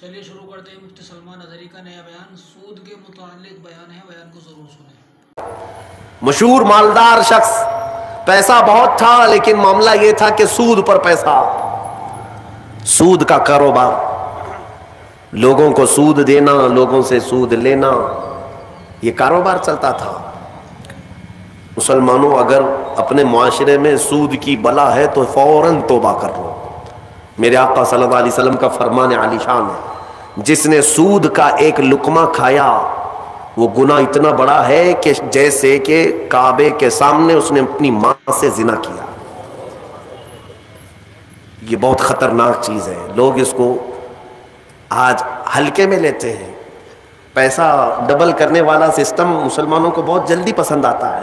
چلیے شروع کرتے ہیں مفتی سلمان اظہری کا نیا بیان، سود کے متعلق بیان ہے، بیان کو ضرور سنیں۔ مشہور مالدار شخص، پیسہ بہت تھا لیکن معاملہ یہ تھا کہ سود پر پیسہ، سود کا کاروبار، لوگوں کو سود دینا، لوگوں سے سود لینا، یہ کاروبار چلتا تھا۔ مسلمانوں اگر اپنے معاشرے میں سود کی بلا ہے تو فوراً توبہ کر لو۔ میرے آقا صلی اللہ علیہ وسلم کا فرمان عالی شان ہے، جس نے سود کا ایک لقمہ کھایا وہ گناہ اتنا بڑا ہے کہ جیسے کہ کعبے کے سامنے اس نے اپنی ماں سے زنا کیا۔ یہ بہت خطرناک چیز ہے، لوگ اس کو آج ہلکے میں لیتے ہیں۔ پیسہ ڈبل کرنے والا سسٹم مسلمانوں کو بہت جلدی پسند آتا ہے۔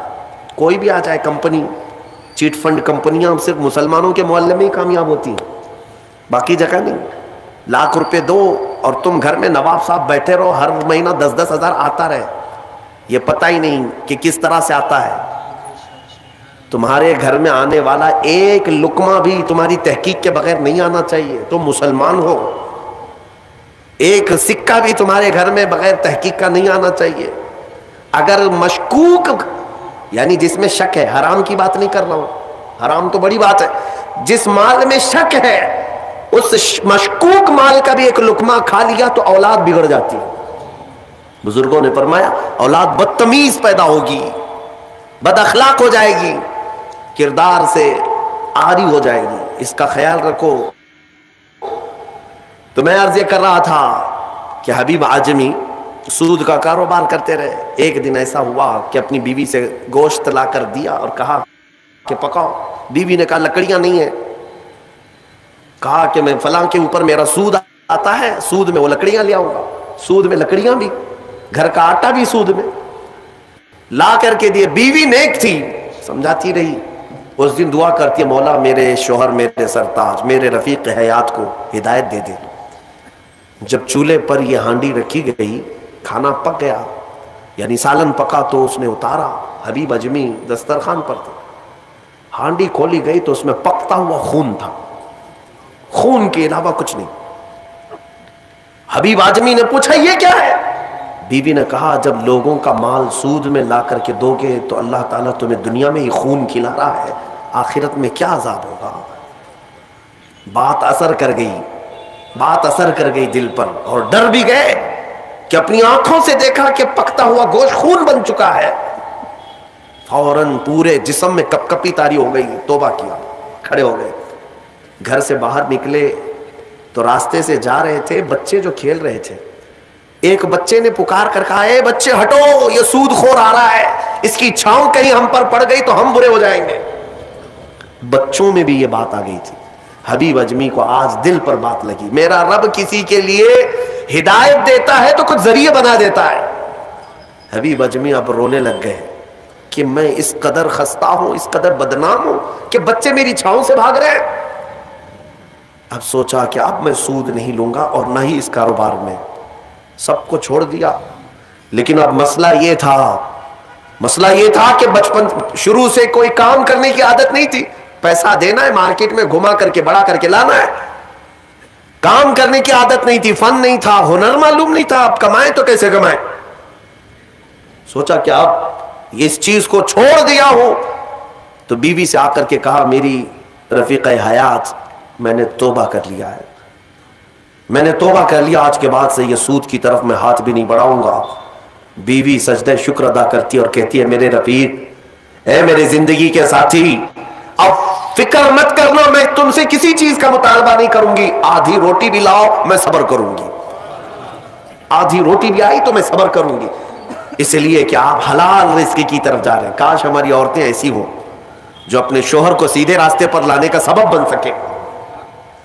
کوئی بھی آ جائے کمپنی، چیٹ فنڈ کمپنیاں صرف مسلمانوں کے محلے میں ہی کامیاب ہوتی ہیں، باقی جگہ نہیں۔ لاکھ روپے دو اور تم گھر میں نواب صاحب بیٹھے رہو، ہر مہینہ 10-10 ہزار آتا رہے، یہ پتہ ہی نہیں کہ کس طرح سے آتا ہے۔ تمہارے گھر میں آنے والا ایک لقمہ بھی تمہاری تحقیق کے بغیر نہیں آنا چاہیے، تم مسلمان ہو۔ ایک سکہ بھی تمہارے گھر میں بغیر تحقیق کا نہیں آنا چاہیے۔ اگر مشکوک، یعنی جس میں شک ہے، حرام کی بات نہیں کر رہا ہوں، حرام تو بڑی بات ہے، جس مال میں شک ہے اس مشکوک مال کا بھی ایک لقمہ کھا لیا تو اولاد بگڑ جاتی ہے۔ بزرگوں نے فرمایا اولاد بدتمیز پیدا ہوگی، بد اخلاق ہو جائے گی، کردار سے عاری ہو جائے گی، اس کا خیال رکھو۔ تو میں عرض یہ کر رہا تھا کہ حبیب اعجمی سود کا کاروبار کرتے رہے۔ ایک دن ایسا ہوا کہ اپنی بیوی سے گوشت لا کر دیا اور کہا کہ پکاؤ۔ بیوی نے کہا لکڑیاں نہیں ہیں۔ کہا کہ میں فلاں کے اوپر میرا سود آتا ہے، سود میں وہ لکڑیاں لے آؤں گا۔ سود میں لکڑیاں بھی، گھر کا آٹا بھی سود میں لا کر کے دیے۔ بیوی نیک تھی، سمجھاتی رہی۔ اس دن دعا کرتی ہے مولا میرے شوہر، میرے سرتاج، میرے رفیق حیات کو ہدایت دے دے۔ جب چولہے پر یہ ہانڈی رکھی گئی، کھانا پک گیا، یعنی سالن پکا، تو اس نے اتارا۔ حبیب اجمی دسترخوان پر تھے، ہانڈی کھولی گئی تو اس میں پکتا ہوا خون تھا، خون کے علاوہ کچھ نہیں۔ حبیب اعجمی نے پوچھا یہ کیا ہے؟ بیوی نے کہا جب لوگوں کا مال سود میں لا کر کے دو گے تو اللہ تعالیٰ تمہیں دنیا میں ہی خون کھلا رہا ہے، آخرت میں کیا عذاب ہوگا۔ بات اثر کر گئی، بات اثر کر گئی دل پر، اور ڈر بھی گئے کہ اپنی آنکھوں سے دیکھا کہ پکتا ہوا گوشت خون بن چکا ہے۔ فوراً پورے جسم میں کپ کپی طاری ہو گئی، توبہ کیا، کھڑے ہو گئے۔ گھر سے باہر نکلے تو راستے سے جا رہے تھے، بچے جو کھیل رہے تھے، ایک بچے نے پکار کر کہا اے بچے ہٹو، یہ سود خور آ رہا ہے، اس کی چھاؤں کہیں ہم پر پڑ گئی تو ہم برے ہو جائیں گے۔ بچوں میں بھی یہ بات آ گئی تھی۔ حبیب اجمی کو آج دل پر بات لگی، میرا رب کسی کے لیے ہدایت دیتا ہے تو کچھ ذریعے بنا دیتا ہے۔ حبیب اجمی اب رونے لگ گئے کہ میں اس قدر خستہ ہوں، اس قدر بدنام ہوں کہ بچے میری چھاؤں سے بھاگ رہے ہیں۔ اب سوچا کہ اب میں سود نہیں لوں گا اور نہ ہی اس کاروبار میں، سب کو چھوڑ دیا۔ لیکن اب مسئلہ یہ تھا کہ بچپن شروع سے کوئی کام کرنے کی عادت نہیں تھی، پیسہ دینا ہے، مارکیٹ میں گھما کر کے بڑا کر کے لانا ہے، کام کرنے کی عادت نہیں تھی، فن نہیں تھا، ہنر معلوم نہیں تھا، اب کمائیں تو کیسے کمائیں۔ سوچا کہ اب اس چیز کو چھوڑ دیا ہوں، تو بیوی سے آ کر کے کہا میری رفیق حیات میں نے توبہ کر لیا ہے، میں نے توبہ کر لیا، آج کے بعد سے یہ سود کی طرف میں ہاتھ بھی نہیں بڑھاؤں گا۔ بیوی سجدہ شکر ادا کرتی اور کہتی ہے میرے رفیق، اے میرے زندگی کے ساتھی، اب فکر مت کرنا، میں تم سے کسی چیز کا مطالبہ نہیں کروں گی، آدھی روٹی بھی لاؤ میں صبر کروں گی، آدھی روٹی بھی آئی تو میں صبر کروں گی، اس لیے کہ آپ حلال رزق کی طرف جا رہے ہیں۔ کاش ہماری عورتیں ایسی ہوں جو اپنے شوہر کو سیدھے راستے پر لانے کا سبب بن سکے،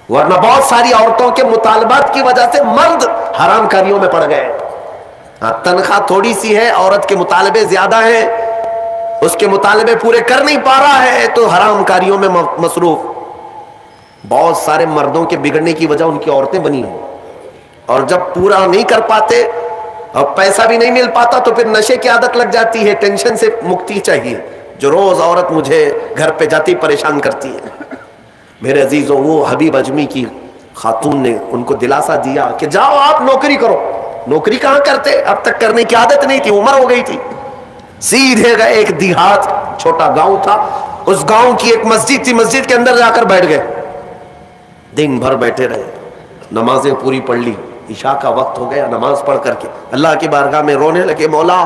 ورنہ بہت ساری عورتوں کے مطالبات کی وجہ سے مرد حرام کاریوں میں پڑ گئے۔ تنخواہ تھوڑی سی ہے، عورت کے مطالبے زیادہ ہیں، اس کے مطالبے پورے کر نہیں پا رہا ہے تو حرام کاریوں میں مصروف۔ بہت سارے مردوں کے بگڑنے کی وجہ ان کی عورتیں بنی ہیں، اور جب پورا نہیں کر پاتے اور پیسہ بھی نہیں مل پاتا تو پھر نشے کی عادت لگ جاتی ہے۔ ٹینشن سے مکتی چاہیے، جو روز عورت مجھے گھر پہ جاتی پریشان کرتی ہے۔ میرے عزیزوں، وہ حبیب اجمی کی खातून ने उनको दिलासा दिया कि जाओ आप नौकरी करो। नौकरी कहाँ करते, अब तक करने की आदत नहीं थी, उम्र हो गई थी। सीधे गए, एक देहात छोटा गांव था, उस गांव की एक मस्जिद थी, मस्जिद के अंदर जाकर बैठ गए। दिन भर बैठे रहे, नमाजें पूरी पढ़ ली, इशा का वक्त हो गया, नमाज पढ़ करके अल्लाह की बारगाह में रोने लगे, मौला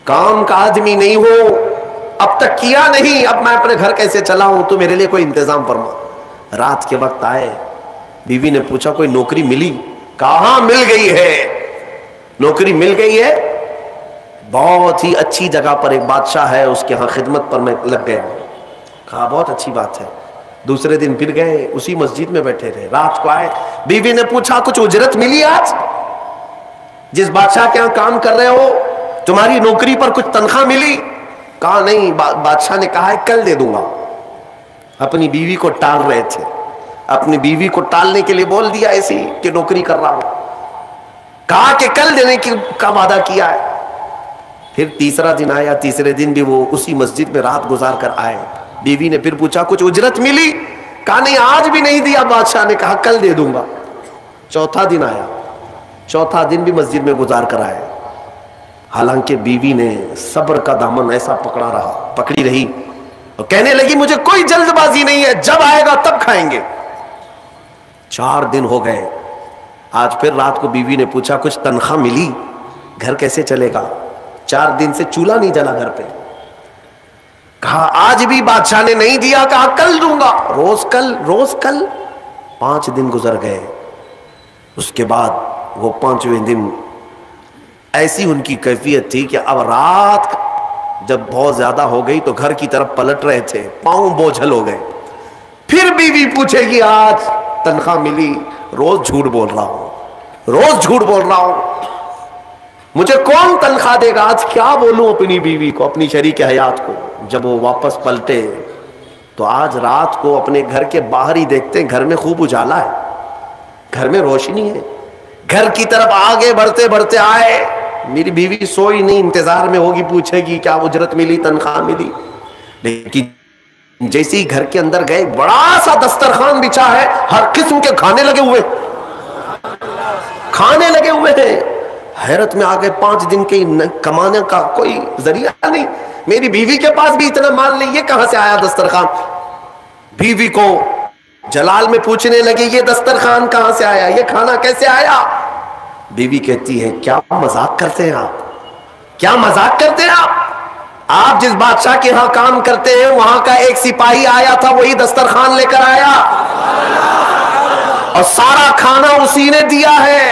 काम का आदमी नहीं हो, अब तक किया नहीं, अब मैं अपने घर कैसे चलाऊं, तो मेरे लिए कोई इंतजाम फरमा। रात के वक्त आए, बीवी ने पूछा कोई नौकरी मिली? कहाँ मिल गई है, नौकरी मिल गई है, बहुत ही अच्छी जगह पर एक बादशाह है, उसके यहाँ खिदमत पर मैं लग गया। कहा बहुत अच्छी बात है। दूसरे दिन फिर गए, उसी मस्जिद में बैठे रहे। रात को आए, बीवी ने पूछा कुछ उजरत मिली आज, जिस बादशाह के यहाँ काम कर रहे हो तुम्हारी नौकरी पर कुछ तनख्वाह मिली? कहा नहीं, बादशाह ने कहा है कल दे दूंगा। अपनी बीवी को टाल रहे थे, अपनी बीवी को टालने के लिए बोल दिया ऐसी कि नौकरी कर रहा हूं, कहा कि कल देने का वादा किया है। फिर तीसरा दिन आया, तीसरे दिन भी वो उसी मस्जिद में रात गुजार कर आए। बीवी ने फिर पूछा कुछ उजरत मिली? कहा नहीं, आज भी नहीं दिया बादशाह ने, कहा कल दे दूंगा। चौथा दिन आया, चौथा दिन भी मस्जिद में गुजार कर आए। हालांकि बीवी ने सब्र का दामन ऐसा पकड़ी रही और कहने लगी मुझे कोई जल्दबाजी नहीं है, जब आएगा तब खाएंगे। 4 दिन हो गए, आज फिर रात को बीवी ने पूछा कुछ तनख्वाह मिली, घर कैसे चलेगा? 4 दिन से चूल्हा नहीं जला घर पे। कहा आज भी बादशाह ने नहीं दिया, कहा कल दूंगा, रोज कल। 5 दिन गुजर गए। उसके बाद वो 5वें दिन ऐसी उनकी कैफियत थी कि अब रात जब बहुत ज्यादा हो गई तो घर की तरफ पलट रहे थे, पांव बोझल हो गए। फिर बीवी पूछेगी आज तनख्वाह मिली? रोज झूठ बोल रहा हूं, मुझे कौन तनख्वाह देगा? आज क्या बोलूं अपनी बीवी को, अपनी शरीक हयात को। जब वो वापस पलटे तो आज रात को अपने घर के बाहर ही देखते हैं, घर में खूब उजाला है, घर में रोशनी है। घर की तरफ आगे बढ़ते बढ़ते आए, मेरी बीवी सोई नहीं, इंतजार में होगी, पूछेगी क्या उजरत मिली, तनख्वाह मिली। लेकिन जैसे ही घर के अंदर गए, बड़ा सा दस्तरखान बिछा है, हर किस्म के खाने लगे हुए हैं। हैरत में आ गए, 5 दिन के कमाने का कोई जरिया नहीं, मेरी बीवी के पास भी इतना माल नहीं, ये कहां से आया दस्तरखान? बीवी को जलाल में पूछने लगे ये दस्तरखान कहां से आया, ये खाना कैसे आया? बीवी कहती है क्या मजाक करते हैं आप, क्या मजाक करते हैं आप जिस बादशाह के यहां काम करते हैं वहां का एक सिपाही आया था, वही दस्तरखान लेकर आया और सारा खाना उसी ने दिया है,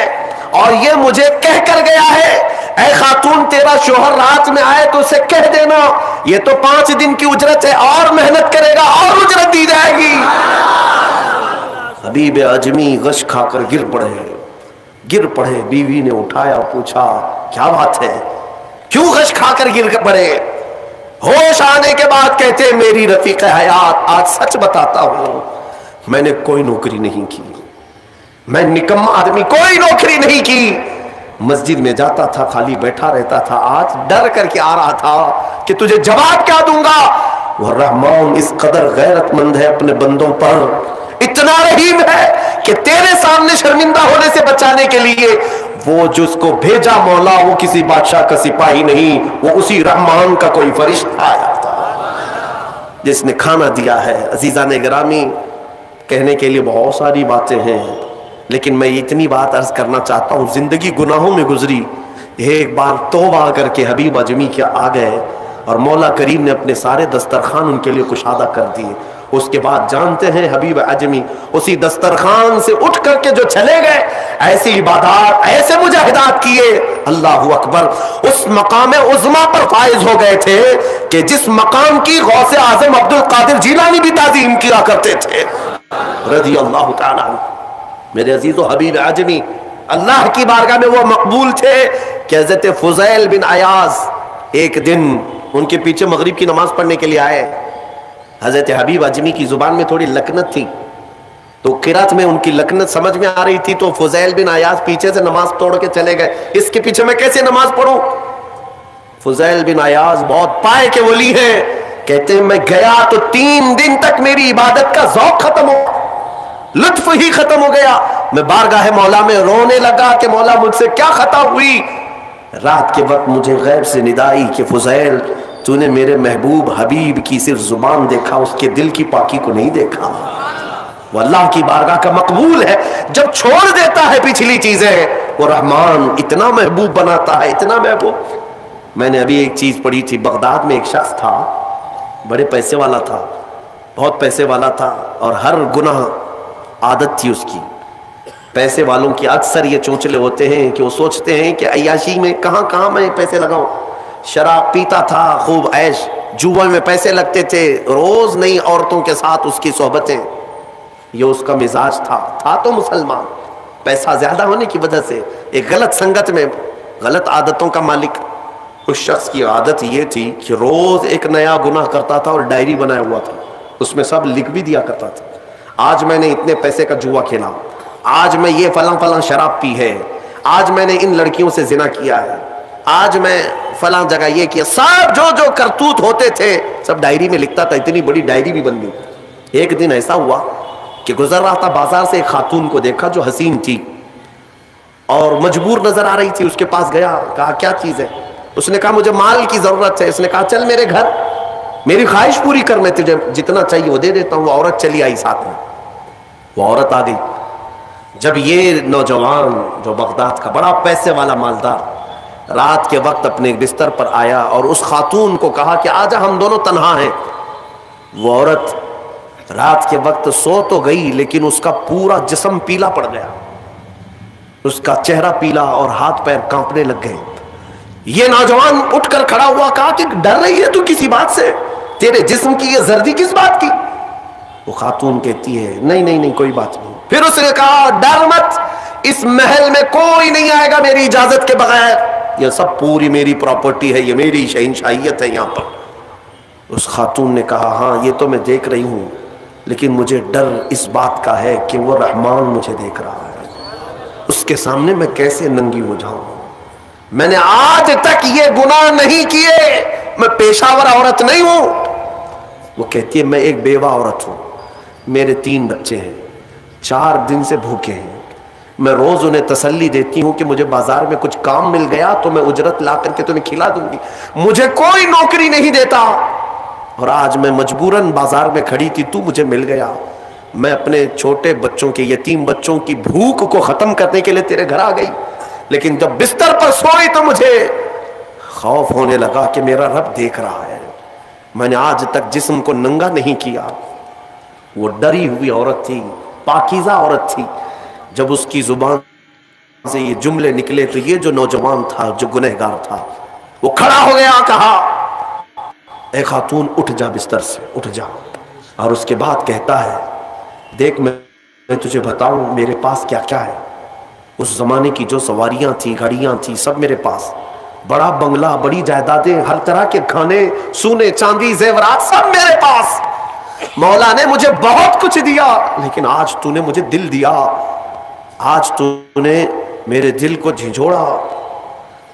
और ये मुझे कह कर गया है ऐ खातून तेरा शोहर रात में आए तो उसे कह देना ये तो 5 दिन की उजरत है, और मेहनत करेगा और उजरत दी जाएगी। हबीब आजमी गश खाकर गिर पड़े। बीवी ने उठाया, पूछा क्या बात है, क्यों गश खाकर गिर पड़े? होश आने के बाद कहते मेरी रफीक हयात आज सच बताता हूं, मैंने कोई नौकरी नहीं की, मैं निकम्मा आदमी, कोई नौकरी नहीं की। मस्जिद में जाता था, खाली बैठा रहता था, आज डर करके आ रहा था कि तुझे जवाब क्या दूंगा। वह रहमान इस कदर गैरतमंद है अपने बंदों पर, इतना रहीम है कि तेरे सामने शर्मिंदा होने से बचाने के लिए वो जिसको भेजा मौला वो किसी बादशाह का सिपाही नहीं, वो उसी रहमान का कोई फरिश्ता आया था जिसने खाना दिया है। अजीजा ने गिरामी, कहने के लिए बहुत सारी बातें हैं, लेकिन मैं इतनी बात अर्ज करना चाहता हूँ, जिंदगी गुनाहों में गुजरी, एक बार तौबा करके हबीब आजमी के आ गए और मौला करीम ने अपने सारे दस्तरखान उनके लिए कुशादा कर दिए। उसके बाद जानते हैं हबीब आजमी उसी दस्तरखान से उठ करके जो चले गए, ऐसी इबादत, ऐसे मुजाहिदात किए, अल्लाह अकबर, उस मकाम उज़्मा पर फाइज हो गए थे कि जिस मकाम की गौसे आजम अब्दुल कादिर जीलानी भी ताज़ीम किया करते थे रज़ी अल्लाह ताला। मेरे अजीजो हबीब आजमी अल्लाह की बारगाह में वो मकबूल थे कि हज़रत फुज़ैल बिन अयाज़ एक दिन उनके पीछे मगरिब की नमाज पढ़ने के लिए आए। हज़रत हबीब आजमी की जुबान में थोड़ी लकनत थी, तो किरात में उनकी लकनत समझ में आ रही थी, तो फुज़ैल बिन अयाज़ पीछे से नमाज तोड़ के चले गए, इसके पीछे मैं कैसे नमाज पढ़ूं? फुज़ैल बिन अयाज़ बहुत पाए के वली हैं, कहते हैं मैं गया तो 3 दिन तक मेरी इबादत का ज़ौक़ खत्म हो, लुत्फ ही खत्म हो गया। मैं बारगाह मौला में रोने लगा कि मौला मुझसे क्या खता हुई। रात के वक्त मुझे गैब से निदाई कि फुज़ैल तूने मेरे महबूब हबीब की सिर्फ जुबान देखा, उसके दिल की पाकी को नहीं देखा। वो अल्लाह की बारगाह का मकबूल है, जब छोड़ देता है पिछली चीजें वो रहमान इतना महबूब बनाता है, इतना महबूब। मैंने अभी एक चीज पढ़ी थी, बगदाद में एक शख्स था, बड़े पैसे वाला था, बहुत पैसे वाला था, और हर गुनाह आदत थी उसकी। पैसे वालों की अक्सर ये चोंचले होते हैं कि वो सोचते हैं कि अय्याशी में कहाँ कहाँ मैं पैसे लगाऊं। शराब पीता था, खूब ऐश, जुआ में पैसे लगते थे, रोज नई औरतों के साथ उसकी सोहबतें, ये उसका मिजाज था तो मुसलमान, पैसा ज्यादा होने की वजह से एक गलत संगत में गलत आदतों का मालिक। उस शख्स की आदत ये थी कि रोज एक नया गुनाह करता था और डायरी बनाया हुआ था, उसमें सब लिख भी दिया करता था। आज मैंने इतने पैसे का जुआ खेला, आज मैं ये फलां फलां शराब पी है, आज मैंने इन लड़कियों से जिना किया है, आज मैं फलां जगह ये किया, सब जो जो करतूत होते थे सब डायरी में लिखता था। इतनी बड़ी डायरी भी बन गई। एक दिन ऐसा हुआ कि गुजर रहा था बाजार से, एक खातून को देखा जो हसीन थी और मजबूर नजर आ रही थी। उसके पास गया, कहा क्या चीज है? उसने कहा मुझे माल की जरूरत है। उसने कहा चल मेरे घर, मेरी ख्वाहिश पूरी कर, मैं तुझे जितना चाहिए वो दे देता हूँ। वो औरत चली आई साथ में, वो औरत आ गई। जब ये नौजवान जो बगदाद का बड़ा पैसे वाला मालदार रात के वक्त अपने बिस्तर पर आया और उस खातून को कहा कि आजा हम दोनों तन्हा हैं, वो औरत रात के वक्त सो तो गई लेकिन उसका पूरा जिस्म पीला पड़ गया, उसका चेहरा पीला और हाथ पैर कांपने लग गए। ये नौजवान उठकर खड़ा हुआ, कहा कि डर रही है तू किसी बात से? तेरे जिस्म की ये जर्दी किस बात की? वो खातून कहती है नहीं नहीं नहीं कोई बात नहीं। फिर उसने कहा डर मत, इस महल में कोई नहीं आएगा मेरी इजाजत के बगैर, यह सब पूरी मेरी प्रॉपर्टी है, ये मेरी शहंशाहियत है यहाँ पर। उस खातून ने कहा हाँ ये तो मैं देख रही हूँ, लेकिन मुझे डर इस बात का है कि वो रहमान मुझे देख रहा है, उसके सामने मैं कैसे नंगी हो जाऊं? मैंने आज तक ये गुनाह नहीं किए, मैं पेशावर औरत नहीं हूं। वो कहती है मैं एक बेवा औरत हूं, मेरे 3 बच्चे हैं, 4 दिन से भूखे हैं। मैं रोज उन्हें तसल्ली देती हूं कि मुझे बाजार में कुछ काम मिल गया तो मैं उजरत ला करके तुम्हें खिला दूंगी, मुझे कोई नौकरी नहीं देता, और आज मैं मजबूरन बाजार में खड़ी थी, तू मुझे मिल गया। मैं अपने छोटे बच्चों के, यतीम बच्चों की भूख को खत्म करने के लिए तेरे घर आ गई, लेकिन जब बिस्तर पर सोई तो मुझे खौफ होने लगा कि मेरा रब देख रहा है। मैंने आज तक जिस्म को नंगा नहीं किया। वो डरी हुई औरत थी, पाकीज़ा औरत थी। जब उसकी जुबान से ये जुमले निकले तो ये जो नौजवान था, जो गुनहगार था, वो खड़ा हो गया, कहा ए खातून उठ जा, बिस्तर से उठ जा। और उसके बाद कहता है देख मैं तुझे बताऊं मेरे पास क्या क्या है। उस जमाने की जो सवारियां थी, गाड़ियां थी, सब मेरे पास, बड़ा बंगला, बड़ी जायदादें, हर तरह के खाने, सोने चांदी जेवरात सब मेरे पास। मौला ने मुझे बहुत कुछ दिया, लेकिन आज तूने मुझे दिल दिया, आज तूने मेरे दिल को झिझोड़ा।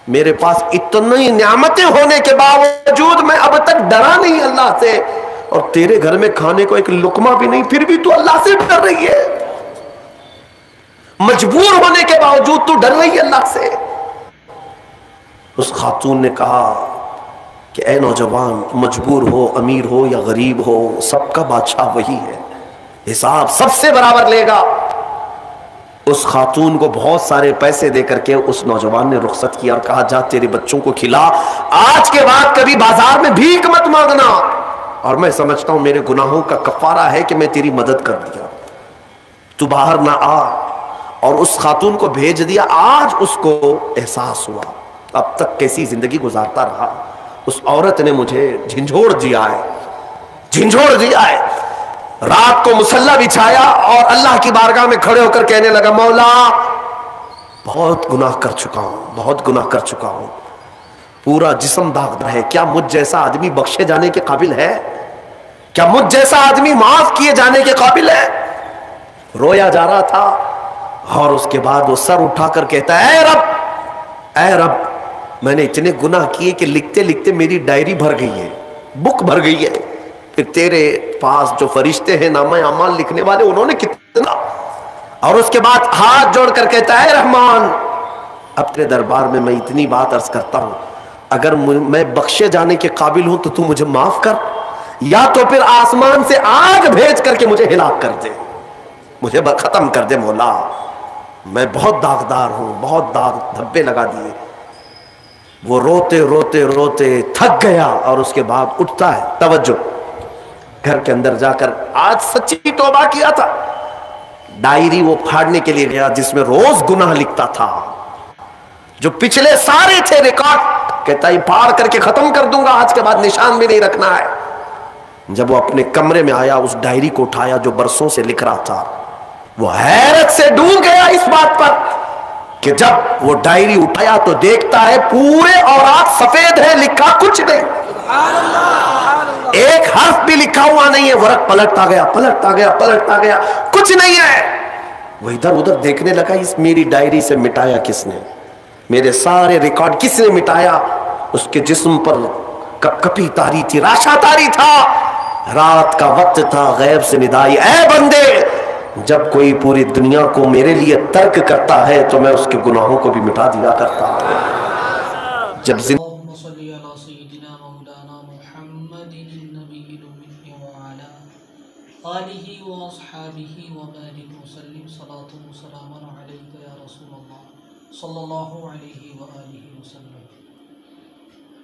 मेरे पास इतनी नियामतें होने के बावजूद मैं अब तक डरा नहीं अल्लाह से, और तेरे घर में खाने को एक लुकमा भी नहीं, फिर भी तू अल्लाह से डर रही है। मजबूर होने के बावजूद तू डर रही है अल्लाह से। उस खातून ने कहा कि ए नौजवान, मजबूर हो, अमीर हो या गरीब हो, सबका बादशाह वही है, हिसाब सबसे बराबर लेगा। उस खातून को बहुत सारे पैसे दे करके उस नौजवान ने रुखसत किया और कहा जा तेरे बच्चों को खिला, आज के बाद कभी बाजार में भीख मत मांगना, और मैं समझता हूं मेरे गुनाहों का कफारा है कि मैं तेरी मदद कर दिया, तू बाहर ना आ। और उस खातून को भेज दिया। आज उसको एहसास हुआ अब तक कैसी जिंदगी गुजारता रहा, उस औरत ने मुझे झिंझोड़ दिया है, झिंझोड़ दिया है। रात को मुसल्ला बिछाया और अल्लाह की बारगाह में खड़े होकर कहने लगा मौला बहुत गुनाह कर चुका हूं, बहुत गुनाह कर चुका हूं, पूरा जिस्म दागदार है, क्या मुझ जैसा आदमी बख्शे जाने के काबिल है? क्या मुझ जैसा आदमी माफ किए जाने के काबिल है? रोया जा रहा था और उसके बाद वो सर उठाकर कहता है ऐ रब, मैंने इतने गुनाह किए कि लिखते लिखते मेरी डायरी भर गई है, बुक भर गई है, کہ تیرے پاس جو فرشتے ہیں نامہ اعمال لکھنے والے انہوں نے کتنا، اور اس کے بعد ہاتھ جوڑ کر کہتا ہے رحمان اپنے دربار میں میں اتنی بات عرض کرتا ہوں، اگر میں بخشے جانے کے قابل ہوں تو مجھے معاف کر، یا تو پھر آسمان سے آگ بھیج کر کے مجھے ہلاک کر دے، مجھے ختم کر دے مولا، میں بہت داغدار ہوں، بہت داغ دھبے لگا دیے۔ وہ روتے روتے روتے تھک گیا اور اس کے بعد اٹھتا ہے، توجہ، گھر کے اندر جا کر آج سچی توبہ کیا تھا، ڈائری وہ پھاڑنے کے لیے گیا جس میں روز گناہ لکھتا تھا، جو پچھلے سارے تھے ریکارڈ، کہتا ہے پھاڑ کر کے ختم کر دوں گا، آج کے بعد نشان بھی نہیں رکھنا ہے۔ جب وہ اپنے کمرے میں آیا اس ڈائری کو اٹھایا جو برسوں سے لکھ رہا تھا، وہ حیرت سے ڈوب گیا اس بات پر کہ جب وہ ڈائری اٹھایا تو دیکھتا ہے پورے اوراق سفید ہے، لکھا کچھ نہیں، ایک حرف بھی لکھا ہوا نہیں ہے، ورق پلٹتا گیا پلٹتا گیا پلٹتا گیا، کچھ نہیں ہے۔ وہ ادھر ادھر دیکھنے لگا، اس میری ڈائری سے مٹایا کس نے، میرے سارے ریکارڈ کس نے مٹایا؟ اس کے جسم پر کپ کپی تاری تھی، راشا تاری تھا، رات کا وقت تھا، غیب سے ندائی، اے بندے جب کوئی پوری دنیا کو میرے لیے ترک کرتا ہے تو میں اس کے گناہوں کو بھی مٹا دیا کرتا ہوں۔ جب اللهم صل على سيدنا مولانا محمد النبي الأمي وعلى آله وأصحابه وبارك وسلم صلاة وسلاما عليك يا رسول الله صلی اللہ علیہ وآلہ وسلم۔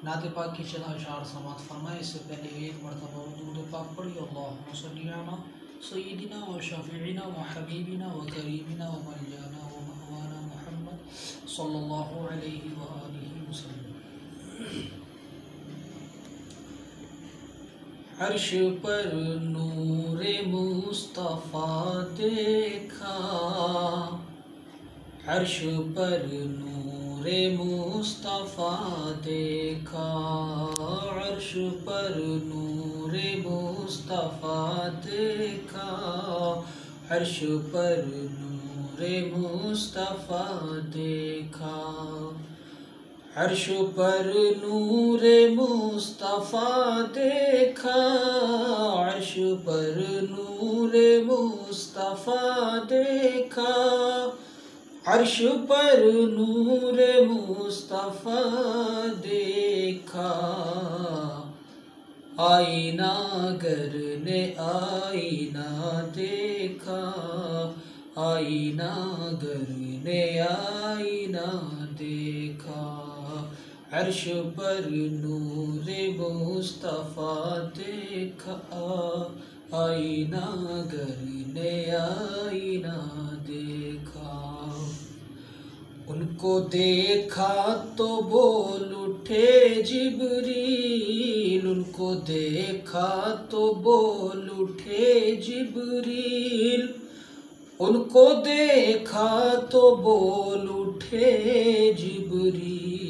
نعت پاک کی چند اشعار سماعت فرمائے، اس سے پہلے ایک مرتبہ درود پاک پڑھی، اللہم صلی علی سیدنا و شفیعنا و حبیبنا و کریمنا و ملجانا و مہوانا محمد صلی اللہ علیہ وآلہ وسلم۔ عرش پر نور مصطفیٰ دیکھا، عرش پر نور مصطفیٰ دیکھا، عرش پر نور مصطفیٰ دیکھا، عرش پر نور مصطفیٰ دیکھا، عرش پر نور مصطفیٰ دیکھا، عرش پر نور مصطفیٰ دیکھا، عرش پر نور مصطفیٰ دیکھا، آئینہ گر نے آئینہ دیکھا، آئینہ گر نے آئینہ دیکھا، عرش پر نور مصطفیٰ دیکھا، آئینہ گر نے آئینہ دیکھا۔ ان کو دیکھا تو بول اٹھے جبریل، ان کو دیکھا تو بول اٹھے جبریل، ان کو دیکھا تو بول اٹھے جبریل،